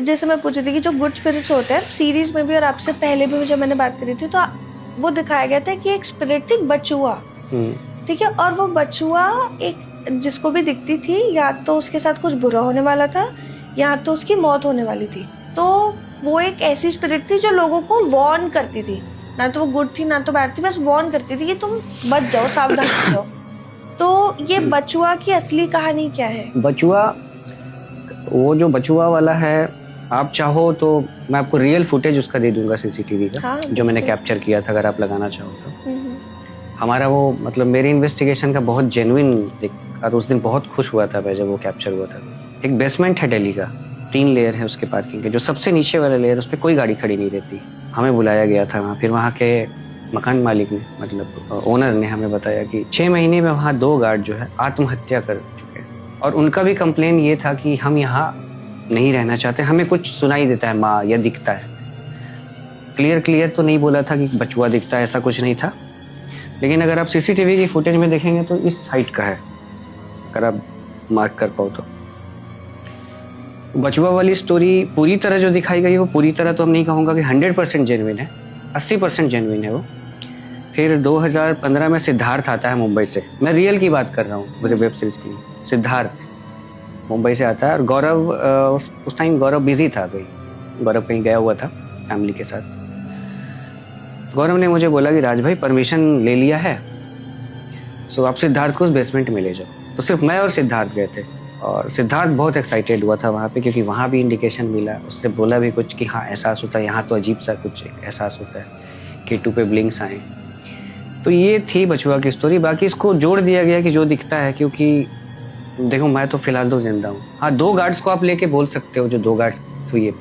जैसे मैं पूछ रही थी कि जो गुड स्पिरिट्स होते हैं सीरीज में भी और आपसे पहले भी जब मैंने बात करी थी तो वो दिखाया गया था कि एक स्पिरिट थी बचुआ, ठीक है, और वो बचुआ एक जिसको भी दिखती थी या तो उसके साथ कुछ बुरा होने वाला था या तो उसकी मौत होने वाली थी। तो वो एक ऐसी स्पिरिट थी जो लोगों को वार्न करती थी, ना तो वो गुड थी ना तो बैड थी, बस वार्न करती थी कि तुम बच जाओ, सावधान हो जाओ। तो ये बचुआ की असली कहानी क्या है? बचुआ, वो जो बचुआ वाला है, आप चाहो तो मैं आपको रियल फुटेज उसका दे दूंगा सीसीटीवी का। हाँ, जो मैंने कैप्चर किया था, अगर आप लगाना चाहो तो। हमारा वो मतलब मेरी इन्वेस्टिगेशन का बहुत जेन्युइन, और उस दिन बहुत खुश हुआ था मैं जब वो कैप्चर हुआ था। एक बेसमेंट है दिल्ली का, 3 लेयर है उसके पार्किंग के। जो सबसे नीचे वाला लेयर उस पर कोई गाड़ी खड़ी नहीं रहती। हमें बुलाया गया था वहाँ, फिर वहाँ के मकान मालिक ने मतलब ओनर ने हमें बताया कि 6 महीने में वहाँ 2 गार्ड जो है आत्महत्या कर चुके हैं, और उनका भी कंप्लेन ये था कि हम यहाँ नहीं रहना चाहते, हमें कुछ सुनाई देता है माँ या दिखता है। क्लियर तो नहीं बोला था कि बचुआ दिखता है, ऐसा कुछ नहीं था। लेकिन अगर आप सीसीटीवी की फुटेज में देखेंगे तो इस हाइट का है, अगर आप मार्क कर पाओ तो। बचुआ वाली स्टोरी पूरी तरह जो दिखाई गई वो पूरी तरह तो हम नहीं कहूँगा कि 100% जेन्युइन है, 80% जेन्युइन है वो। फिर 2015 में सिद्धार्थ आता है मुंबई से, मैं रियल की बात कर रहा हूँ मुझे वेब सीरीज की। सिद्धार्थ मुंबई से आता है और गौरव उस टाइम गौरव बिजी था, गौरव कहीं गया हुआ था फैमिली के साथ। गौरव ने मुझे बोला कि राज भाई परमिशन ले लिया है, सो आप सिद्धार्थ को उस बेसमेंट में ले जाओ। तो सिर्फ मैं और सिद्धार्थ गए थे, और सिद्धार्थ बहुत एक्साइटेड हुआ था वहाँ पे, क्योंकि वहाँ भी इंडिकेशन मिला। उसने बोला भी कुछ कि हाँ एहसास होता है यहाँ, तो अजीब सा कुछ एहसास होता है, K2 पे ब्लिंक्स आए। तो ये थी बचुआ की स्टोरी। बाकी इसको जोड़ दिया गया कि जो दिखता है, क्योंकि देखो मैं तो फिलहाल तो जिंदा हूँ। हाँ, 2 गार्ड्स को आप लेके बोल सकते हो, जो 2 गार्ड्स हुई है